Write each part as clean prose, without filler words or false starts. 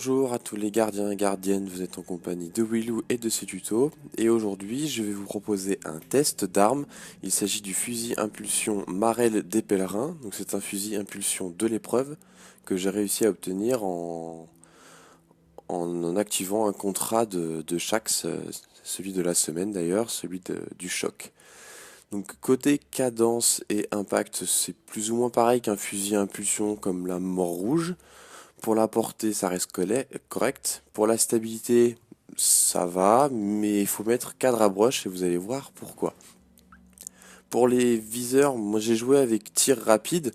Bonjour à tous les gardiens et gardiennes, vous êtes en compagnie de Willou et de ce tuto. Et aujourd'hui, je vais vous proposer un test d'armes. Il s'agit du fusil impulsion Marelle des Pèlerins. Donc c'est un fusil impulsion de l'épreuve que j'ai réussi à obtenir en activant un contrat de chaque, celui de la semaine d'ailleurs, du choc. Donc côté cadence et impact, c'est plus ou moins pareil qu'un fusil impulsion comme la mort rouge. Pour la portée, ça reste correct. Pour la stabilité, ça va, mais il faut mettre cadre à broche et vous allez voir pourquoi. Pour les viseurs, moi j'ai joué avec tir rapide.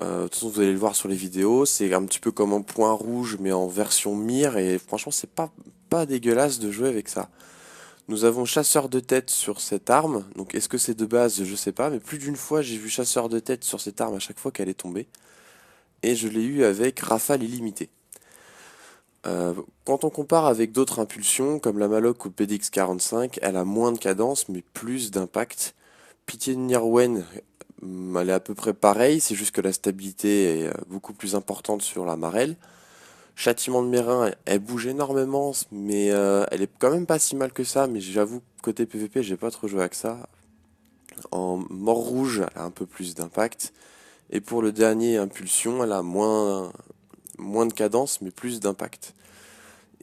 De toute façon, vous allez le voir sur les vidéos. C'est un petit peu comme un point rouge, mais en version mire. Et franchement, c'est pas dégueulasse de jouer avec ça. Nous avons chasseur de tête sur cette arme. Donc, est-ce que c'est de base? Je sais pas. Mais plus d'une fois, j'ai vu chasseur de tête sur cette arme à chaque fois qu'elle est tombée. Et je l'ai eu avec rafale illimitée. Quand on compare avec d'autres impulsions, comme la Maloc ou le PDX-45, elle a moins de cadence, mais plus d'impact. Pitié de Nirwen, elle est à peu près pareille, c'est juste que la stabilité est beaucoup plus importante sur la Marelle. Châtiment de Mérin, elle bouge énormément, mais elle est quand même pas si mal que ça, mais j'avoue, côté PVP, j'ai pas trop joué avec ça. En mort rouge, elle a un peu plus d'impact. Et pour le dernier impulsion, elle a moins de cadence, mais plus d'impact.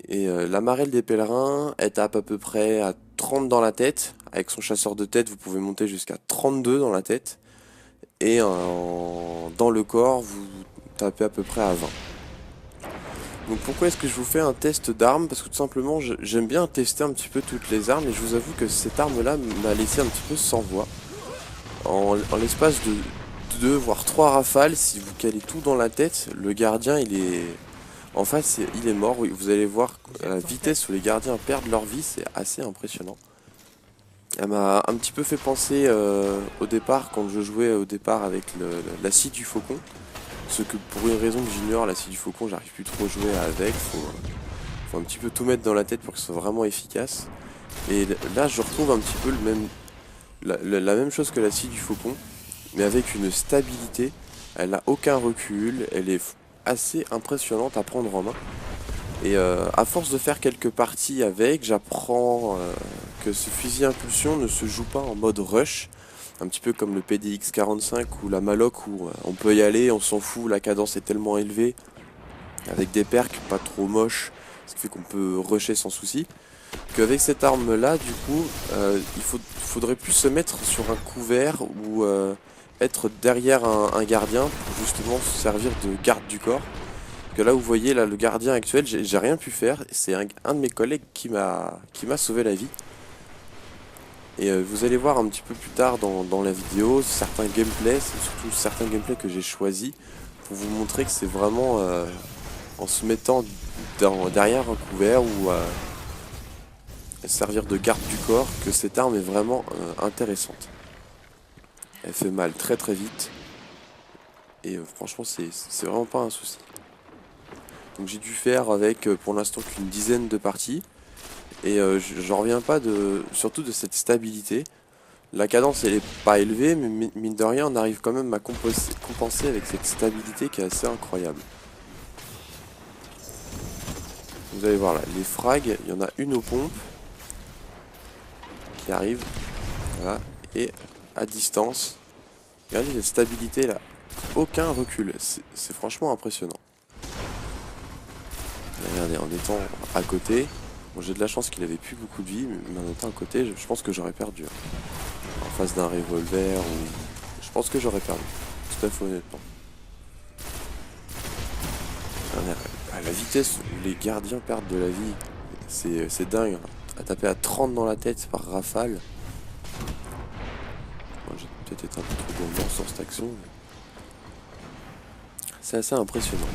Et la Marelle des Pèlerins, elle tape à peu près à 30 dans la tête. Avec son chasseur de tête, vous pouvez monter jusqu'à 32 dans la tête. Et dans le corps, vous tapez à peu près à 20. Donc pourquoi est-ce que je vous fais un test d'armes? Parce que tout simplement, j'aime bien tester un petit peu toutes les armes. Et je vous avoue que cette arme-là m'a laissé un petit peu sans voix. En l'espace de 2 voire 3 rafales, si vous calez tout dans la tête, le gardien il est... En face, il est mort. Oui, vous allez voir la vitesse où les gardiens perdent leur vie, c'est assez impressionnant. Elle m'a un petit peu fait penser au départ, quand je jouais au départ avec la scie du faucon. Ce que pour une raison que j'ignore, la scie du faucon, j'arrive plus trop à jouer avec. Faut un petit peu tout mettre dans la tête pour que ce soit vraiment efficace. Et là, je retrouve un petit peu la même chose que la scie du faucon, mais avec une stabilité. Elle n'a aucun recul, elle est assez impressionnante à prendre en main. Et à force de faire quelques parties avec, j'apprends que ce fusil impulsion ne se joue pas en mode rush, un petit peu comme le PDX-45 ou la Maloc où on peut y aller, on s'en fout, la cadence est tellement élevée, avec des perks pas trop moches, ce qui fait qu'on peut rusher sans souci. Qu'avec cette arme là, du coup, faudrait plus se mettre sur un couvert ou être derrière un gardien pour justement se servir de garde du corps. Que là, vous voyez, là, le gardien actuel, j'ai rien pu faire. C'est un de mes collègues qui m'a sauvé la vie. Et vous allez voir un petit peu plus tard dans la vidéo certains gameplays, surtout certains gameplays que j'ai choisis pour vous montrer que c'est vraiment en se mettant derrière un couvert ou servir de garde du corps que cette arme est vraiment intéressante. Elle fait mal très très vite et franchement c'est vraiment pas un souci. Donc j'ai dû faire avec pour l'instant qu'une dizaine de parties et j'en reviens pas surtout de cette stabilité. La cadence elle est pas élevée, mais mine de rien on arrive quand même à compenser avec cette stabilité qui est assez incroyable. Vous allez voir là, les frags, il y en a une aux pompes qui arrive, voilà, et à distance. Regardez cette stabilité là, aucun recul, c'est franchement impressionnant. Regardez, en étant à côté, bon, j'ai de la chance qu'il avait plus beaucoup de vie, mais en étant à côté, je pense que j'aurais perdu. En face d'un revolver, je pense que j'aurais perdu, tout à fait honnêtement. À la vitesse où les gardiens perdent de la vie, c'est dingue. À taper à 30 dans la tête par rafale. Bon, j'ai peut-être été un peu trop gourmand sur cette action. C'est assez impressionnant.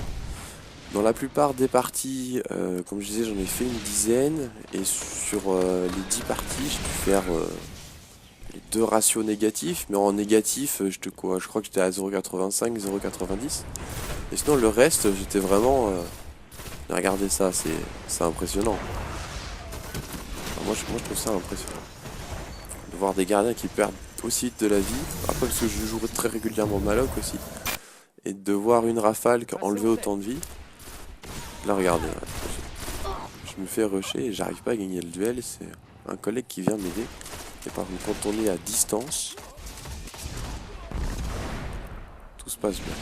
Dans la plupart des parties, comme je disais, j'en ai fait une dizaine. Et sur les 10 parties, j'ai dû faire les 2 ratios négatifs. Mais en négatif, je crois que j'étais à 0,85, 0,90. Et sinon, le reste, j'étais vraiment... regardez ça, c'est impressionnant. Enfin, moi, je trouve ça impressionnant. De voir des gardiens qui perdent aussi vite de la vie. Après, parce que je joue très régulièrement Maloc aussi. Et de voir une rafale enlever autant de vie. Là regardez, je me fais rusher et j'arrive pas à gagner le duel. C'est un collègue qui vient m'aider. Et par contre quand on est à distance, tout se passe bien.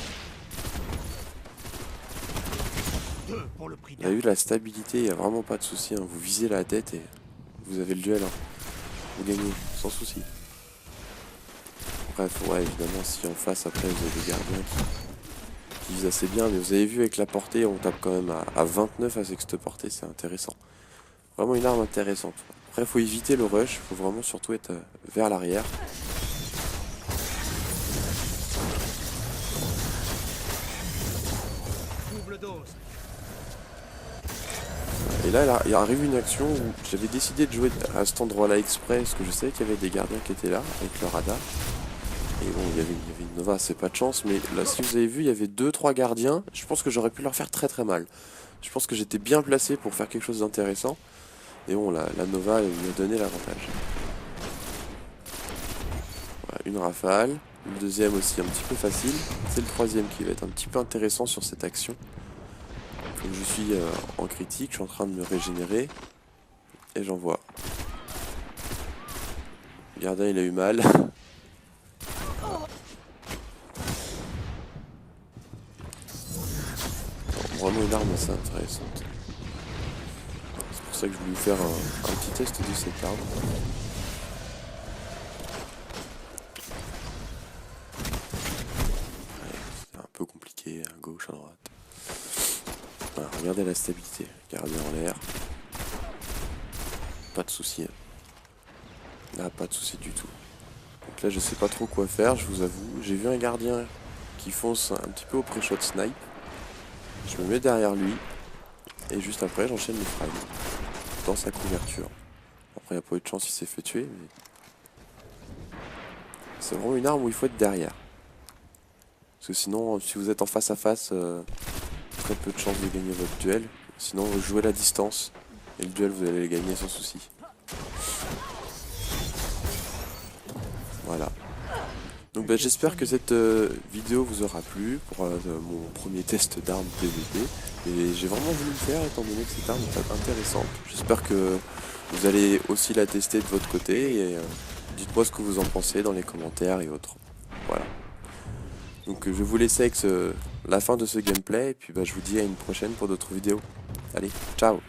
Il a eu la stabilité, il n'y a vraiment pas de souci. Hein. Vous visez la tête et vous avez le duel. Hein. Vous gagnez, sans souci. Bref, ouais, évidemment, si en face, après, vous avez des gardiens qui visent assez bien. Mais vous avez vu, avec la portée, on tape quand même à 29 à sexte portée. C'est intéressant. Vraiment une arme intéressante. Après, il faut éviter le rush. Il faut vraiment surtout être vers l'arrière. Et là, il arrive une action où j'avais décidé de jouer à cet endroit-là exprès, parce que je savais qu'il y avait des gardiens qui étaient là, avec le radar. Et bon, il y avait une Nova, c'est pas de chance, mais là, si vous avez vu, il y avait 2-3 gardiens. Je pense que j'aurais pu leur faire très très mal. Je pense que j'étais bien placé pour faire quelque chose d'intéressant. Et bon, la Nova, elle m'a donné l'avantage. Voilà, une rafale. Le deuxième aussi un petit peu facile. C'est le troisième qui va être un petit peu intéressant sur cette action. Comme je suis en critique, je suis en train de me régénérer. Et j'envoie. Le gardien, il a eu mal. Vraiment une arme assez intéressante. C'est pour ça que je voulais faire un petit test de cette arme. Ouais, c'est un peu compliqué, à gauche, à droite. Voilà, regardez la stabilité. Gardien en l'air. Pas de souci. Là, pas de souci du tout. Donc là, je sais pas trop quoi faire, je vous avoue. J'ai vu un gardien qui fonce un petit peu au pré-shot snipe. Je me mets derrière lui. Et juste après, j'enchaîne les frags. Dans sa couverture. Après, il n'y a pas eu de chance, il s'est fait tuer. Mais... c'est vraiment une arme où il faut être derrière. Parce que sinon, si vous êtes en face à face, très peu de chances de gagner votre duel. Sinon, vous jouez la distance. Et le duel, vous allez le gagner sans souci. Voilà. Donc j'espère que cette vidéo vous aura plu pour mon premier test d'arme PVP. Et j'ai vraiment voulu le faire étant donné que cette arme est intéressante. J'espère que vous allez aussi la tester de votre côté et dites-moi ce que vous en pensez dans les commentaires et autres. Voilà. Donc je vais vous laisser avec la fin de ce gameplay et puis je vous dis à une prochaine pour d'autres vidéos. Allez, ciao!